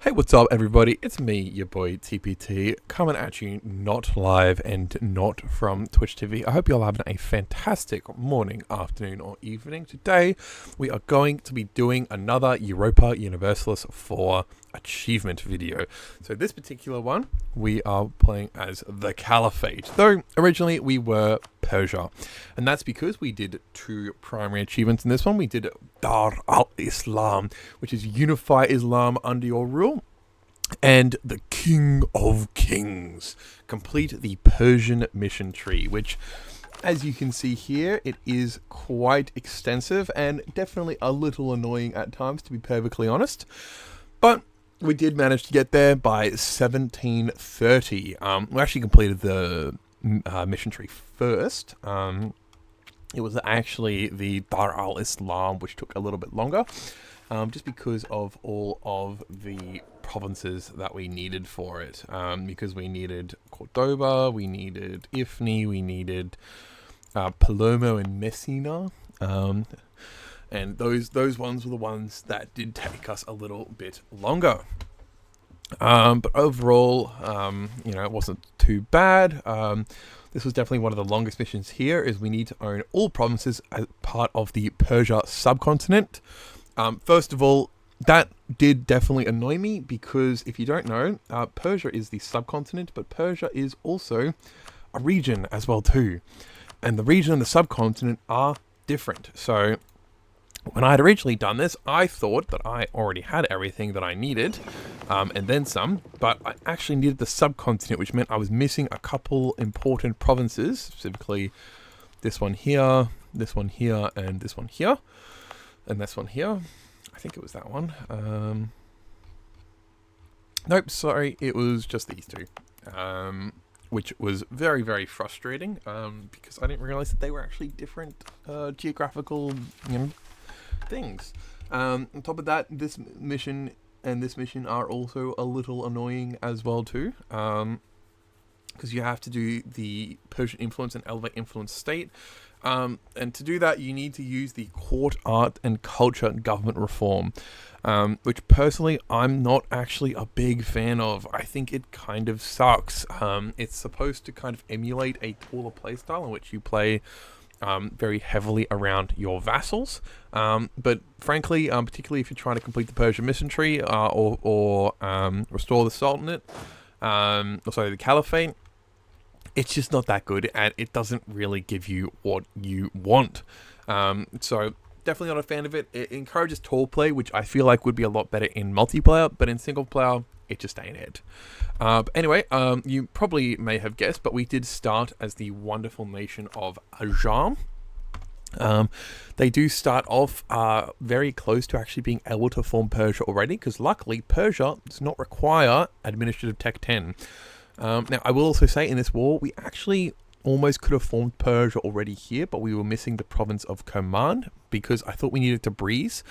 Hey, what's up, everybody? It's me, your boy TPT, coming at you not live and not from Twitch TV. I hope you're having a fantastic morning, afternoon, or evening. Today, we are going to be doing another Europa Universalis 4 achievement video. So this particular one, we are playing as the Caliphate, though originally we were Persia. And that's because we did two primary achievements in this one. We did Dar al-Islam, which is unify Islam under your rule, and the King of Kings, complete the Persian mission tree, which, as you can see here, it is quite extensive and definitely a little annoying at times, to be perfectly honest. But we did manage to get there by 1730. We actually completed the mission tree first. It was actually the Dar al-Islam, which took a little bit longer, just because of all of the provinces that we needed for it. Because we needed Cordoba, we needed Ifni, we needed Palermo and Messina. And those ones were the ones that did take us a little bit longer. But overall, it wasn't too bad. This was definitely one of the longest missions here, is we need to own all provinces as part of the Persia subcontinent. First of all, that did definitely annoy me, because if you don't know, Persia is the subcontinent, but Persia is also a region as well too. And the region and the subcontinent are different. So when I had originally done this, I thought that I already had everything that I needed, and then some, but I actually needed the subcontinent, which meant I was missing a couple important provinces, specifically this one here, and this one here, and this one here. I think it was that one. Nope, sorry, it was just these two. Which was very, very frustrating, because I didn't realize that they were actually different geographical, things. On top of that, this mission and this mission are also a little annoying as well too, because you have to do the Persian influence and elevate influence state, and to do that you need to use the court, art and culture and government reform, which personally I'm not actually a big fan of. I think it kind of sucks. It's supposed to kind of emulate a taller playstyle in which you play very heavily around your vassals, but frankly, particularly if you're trying to complete the Persian mission tree, or restore the Sultanate, the Caliphate, it's just not that good, and it doesn't really give you what you want. So definitely not a fan of it. It encourages tall play, which I feel like would be a lot better in multiplayer, but in single player, it just ain't it. But anyway, you probably may have guessed, but we did start as the wonderful nation of Ajam. They do start off very close to actually being able to form Persia already, because luckily Persia does not require administrative tech 10. Now, I will also say in this war, we actually almost could have formed Persia already here, but we were missing the province of Command, because I thought we needed Tabriz.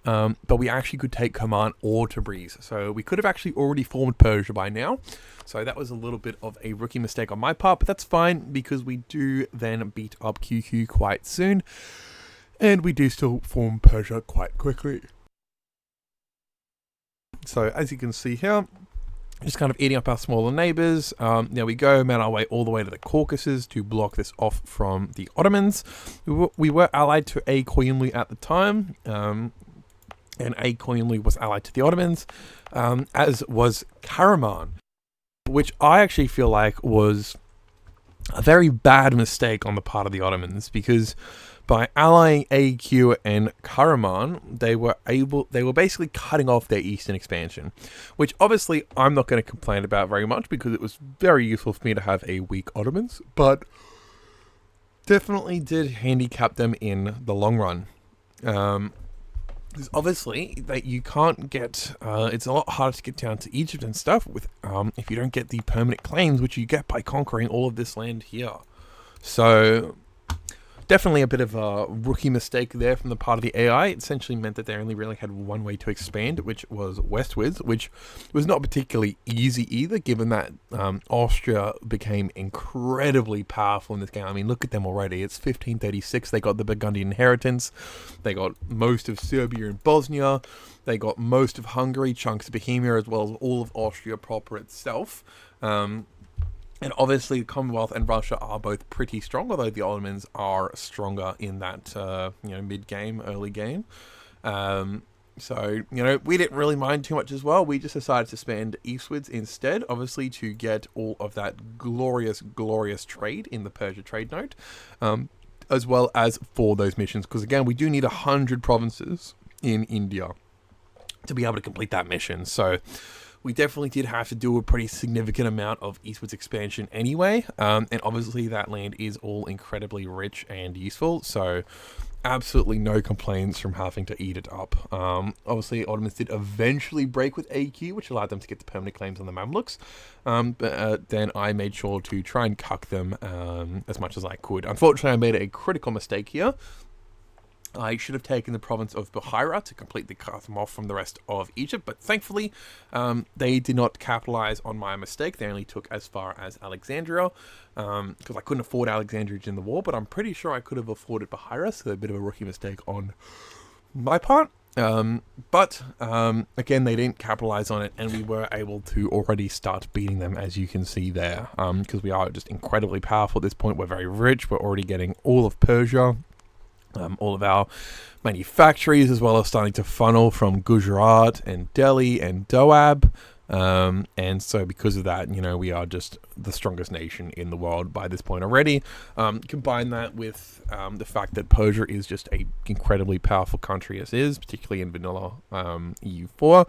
But we actually could take Command or Tabriz. So we could have actually already formed Persia by now. So that was a little bit of a rookie mistake on my part, but that's fine, because we do then beat up QQ quite soon. And we do still form Persia quite quickly. So as you can see here, just kind of eating up our smaller neighbors. There we go, made our way all the way to the Caucasus to block this off from the Ottomans. We were allied to A. Koyunlu at the time. And A. Koyunlu was allied to the Ottomans, as was Karaman, which I actually feel like was a very bad mistake on the part of the Ottomans, because by allying AQ and Karaman, they were basically cutting off their eastern expansion, which obviously I'm not going to complain about very much, because it was very useful for me to have a weak Ottomans, but definitely did handicap them in the long run. Because obviously that you can't get, it's a lot harder to get down to Egypt and stuff with if you don't get the permanent claims, which you get by conquering all of this land here. So Definitely a bit of a rookie mistake there from the part of the AI. It essentially meant that they only really had one way to expand, which was westwards, which was not particularly easy either, given that Austria became incredibly powerful in this game. I mean, look at them already. It's 1536. They got the Burgundian inheritance. They got most of Serbia and Bosnia. They got most of Hungary, chunks of Bohemia, as well as all of Austria proper itself. And obviously, the Commonwealth and Russia are both pretty strong, although the Ottomans are stronger in that mid-game, early game. So, we didn't really mind too much as well. We just decided to spend eastwards instead, obviously, to get all of that glorious, glorious trade in the Persia trade node, as well as for those missions. Because, again, we do need 100 provinces in India to be able to complete that mission. So we definitely did have to do a pretty significant amount of eastwards expansion anyway, and obviously that land is all incredibly rich and useful, so absolutely no complaints from having to eat it up. Obviously, Ottomans did eventually break with AQ, which allowed them to get the permanent claims on the Mamluks, but then I made sure to try and cuck them as much as I could. Unfortunately, I made a critical mistake here. I should have taken the province of Bukhara to completely cut them off from the rest of Egypt, but thankfully they did not capitalize on my mistake. They only took as far as Alexandria, because I couldn't afford Alexandria in the war, but I'm pretty sure I could have afforded Bukhara, so a bit of a rookie mistake on my part. But again, they didn't capitalize on it, and we were able to already start beating them, as you can see there, because we are just incredibly powerful at this point. We're very rich. We're already getting all of Persia. All of our manufactories, as well as starting to funnel from Gujarat and Delhi and Doab. And so because of that, we are just the strongest nation in the world by this point already. Combine that with the fact that Persia is just a incredibly powerful country as is, particularly in vanilla EU4.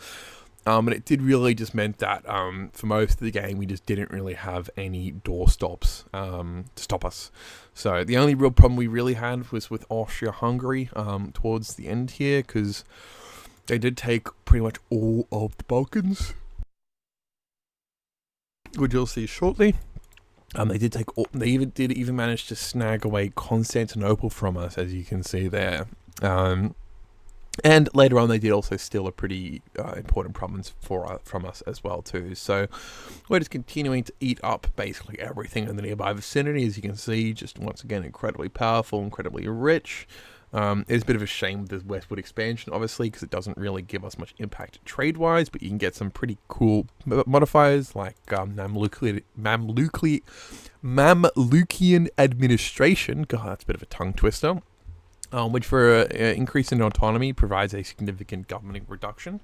And it did really just meant that for most of the game, we just didn't really have any doorstops to stop us. So the only real problem we really had was with Austria-Hungary towards the end here, because they did take pretty much all of the Balkans, which you'll see shortly. They did take all, they even manage to snag away Constantinople from us, as you can see there. And later on, they did also steal a pretty important province from us as well too. So we're just continuing to eat up basically everything in the nearby vicinity. As you can see, just once again, incredibly powerful, incredibly rich. It's a bit of a shame with this westward expansion, obviously, because it doesn't really give us much impact trade-wise, but you can get some pretty cool modifiers like Mamlukian administration. God, that's a bit of a tongue twister. Which for increase in autonomy provides a significant governing reduction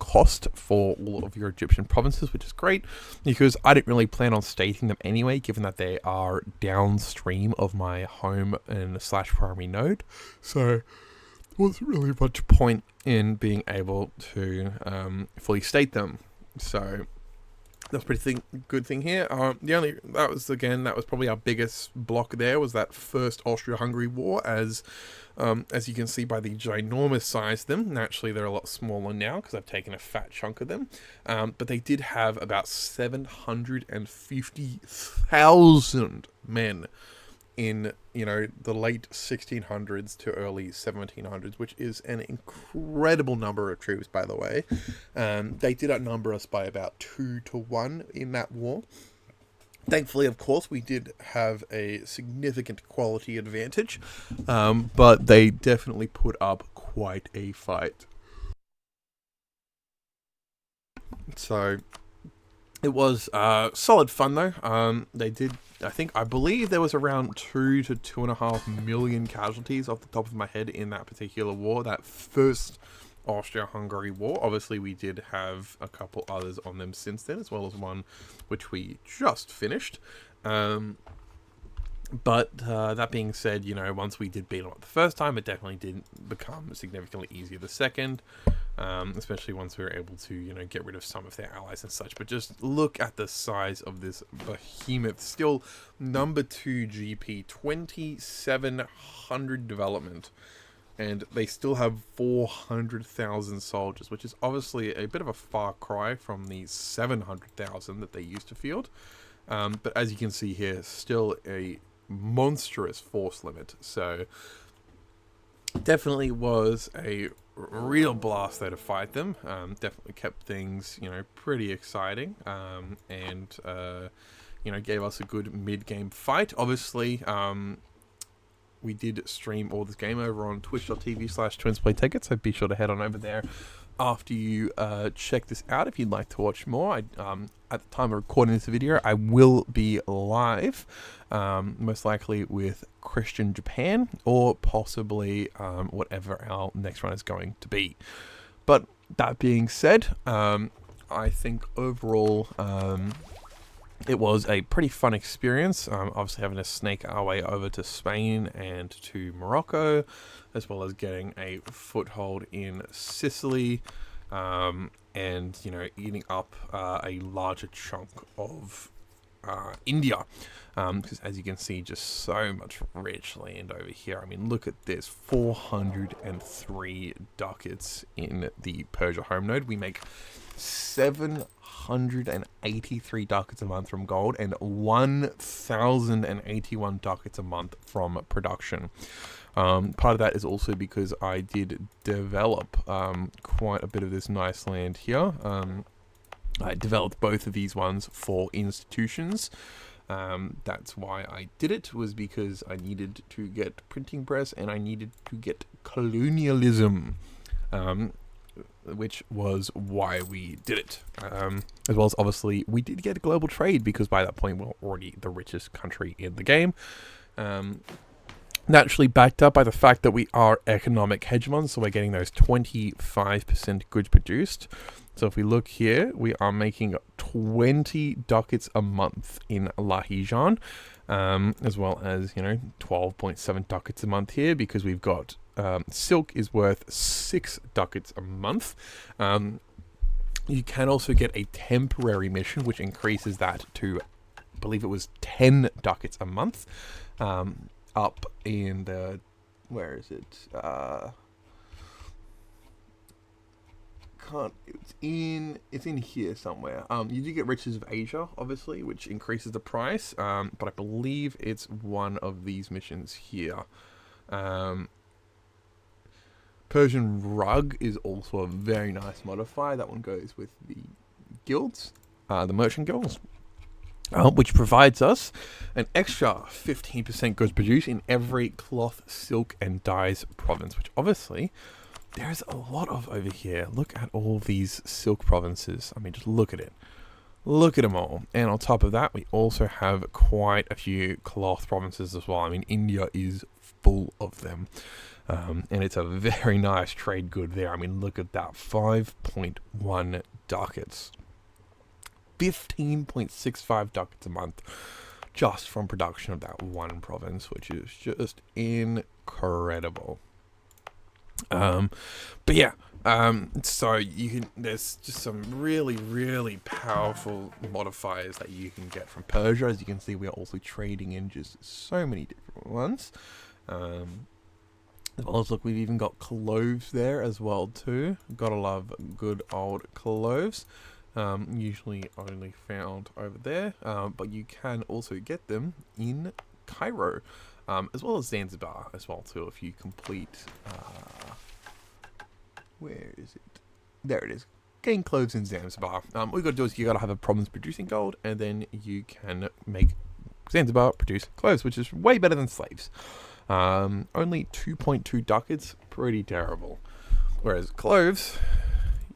cost for all of your Egyptian provinces, which is great because I didn't really plan on stating them anyway, given that they are downstream of my home and / primary node. So there wasn't really much point in being able to fully state them. So that's a pretty good thing here. That was probably our biggest block there, was that first Austria-Hungary war, as you can see by the ginormous size of them. Naturally, they're a lot smaller now because I've taken a fat chunk of them. But they did have about 750,000 men in the late 1600s to early 1700s, which is an incredible number of troops, by the way. They did outnumber us by about 2-1 in that war. Thankfully, of course, we did have a significant quality advantage, but they definitely put up quite a fight. So it was solid fun though. They did, I believe there was around 2 to 2.5 million casualties off the top of my head in that particular war, that first Austria-Hungary war. Obviously, we did have a couple others on them since then, as well as one which we just finished. But that being said, once we did beat them up the first time, it definitely did become significantly easier the second. Especially once we were able to, get rid of some of their allies and such. But just look at the size of this behemoth. Still number 2 GP, 2,700 development. And they still have 400,000 soldiers, which is obviously a bit of a far cry from the 700,000 that they used to field. But as you can see here, still a monstrous force limit. So definitely was a real blast there to fight them. Definitely kept things, pretty exciting. And gave us a good mid-game fight. Obviously, we did stream all this game over on twitch.tv/TwinsPlayTickets, so be sure to head on over there after you check this out if you'd like to watch more. At the time of recording this video, I will be live, most likely with Christian Japan, or possibly whatever our next run is going to be. But that being said, I think overall it was a pretty fun experience, obviously having to snake our way over to Spain and to Morocco, as well as getting a foothold in Sicily, and, eating up a larger chunk of India, because as you can see, just so much rich land over here. I mean, look at this, 403 ducats in the Persia home node. We make 783 ducats a month from gold and 1,081 ducats a month from production. Part of that is also because I did develop quite a bit of this nice land here. I developed both of these ones for institutions. That's why I did it, was because I needed to get printing press and I needed to get colonialism. Which was why we did it. As well as, obviously, we did get global trade, because by that point, we're already the richest country in the game. Naturally backed up by the fact that we are economic hegemons, so we're getting those 25% goods produced. So if we look here, we are making 20 ducats a month in Lahijan, as well as, 12.7 ducats a month here, because we've got silk is worth 6 ducats a month. You can also get a temporary mission, which increases that to, I believe it was 10 ducats a month, up in the, where is it? It's in here somewhere. You do get Riches of Asia, obviously, which increases the price, but I believe it's one of these missions here. Persian Rug is also a very nice modifier. That one goes with the guilds, the merchant guilds, which provides us an extra 15% goods produced in every cloth, silk, and dyes province, which obviously there's a lot of over here. Look at all these silk provinces. I mean, just look at it. Look at them all. And on top of that, we also have quite a few cloth provinces as well. I mean, India is full of them. And it's a very nice trade good there. I mean, look at that. 5.1 ducats. 15.65 ducats a month just from production of that one province, which is just incredible. But yeah, so there's just some really, really powerful modifiers that you can get from Persia. As you can see, we are also trading in just so many different ones. As well as, look, we've even got cloves there as well too. Gotta love good old cloves. Usually only found over there, but you can also get them in Cairo, as well as Zanzibar as well too, if you complete, where is it? There it is. Getting cloves in Zanzibar. All you gotta do is you gotta have a province producing gold, and then you can make Zanzibar produce cloves, which is way better than slaves. Only 2.2 ducats, pretty terrible. Whereas cloves,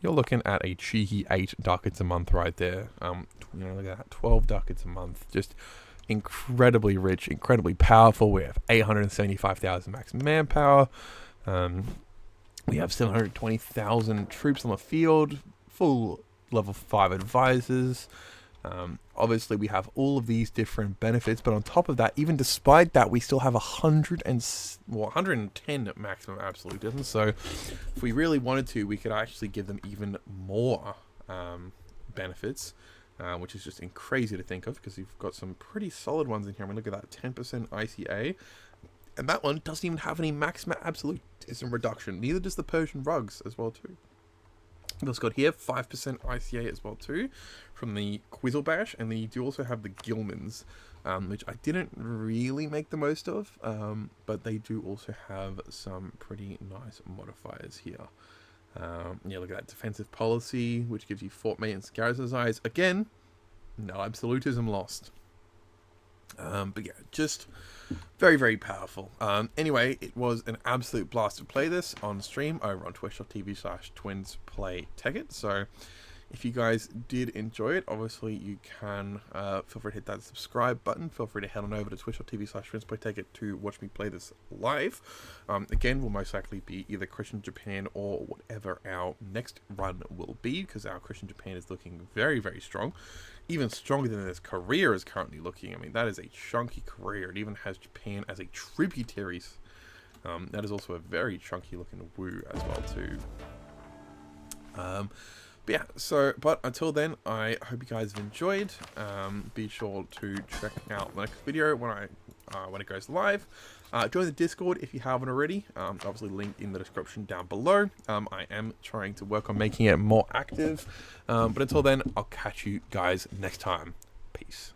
you're looking at a cheeky 8 ducats a month right there. Look at that, 12 ducats a month. Just incredibly rich, incredibly powerful. We have 875,000 max manpower. We have 720,000 troops on the field, full level 5 advisors. Obviously, we have all of these different benefits, but on top of that, even despite that, we still have 110 maximum absolutism. So, if we really wanted to, we could actually give them even more benefits, which is just crazy to think of, because we've got some pretty solid ones in here. I mean, look at that, 10% ICA, and that one doesn't even have any maximum absolutism reduction. Neither does the Persian rugs as well too. We've also got here 5% ICA as well too, from the Quizzlebash, and then you do also have the Gilmans, which I didn't really make the most of, but they do also have some pretty nice modifiers here. Yeah, look at that defensive policy, which gives you fort maintenance, garrison size. Again, no absolutism lost. But yeah, just very, very powerful. Anyway, it was an absolute blast to play this on stream over on twitch.tv/twinsplaytekkit. So if you guys did enjoy it, obviously you can feel free to hit that subscribe button. Feel free to head on over to twitch.tv/twinsplaytekkit to watch me play this live. Again, will most likely be either Christian Japan or whatever our next run will be, because our Christian Japan is looking very, very strong. Even stronger than this Korea is currently looking. I mean, that is a chunky Korea. It even has Japan as a tributary. That is also a very chunky looking Wu as well too. But yeah, but until then, I hope you guys have enjoyed. Be sure to check out the next video when it goes live. Join the Discord if you haven't already. Obviously linked in the description down below. I am trying to work on making it more active. But until then, I'll catch you guys next time. Peace.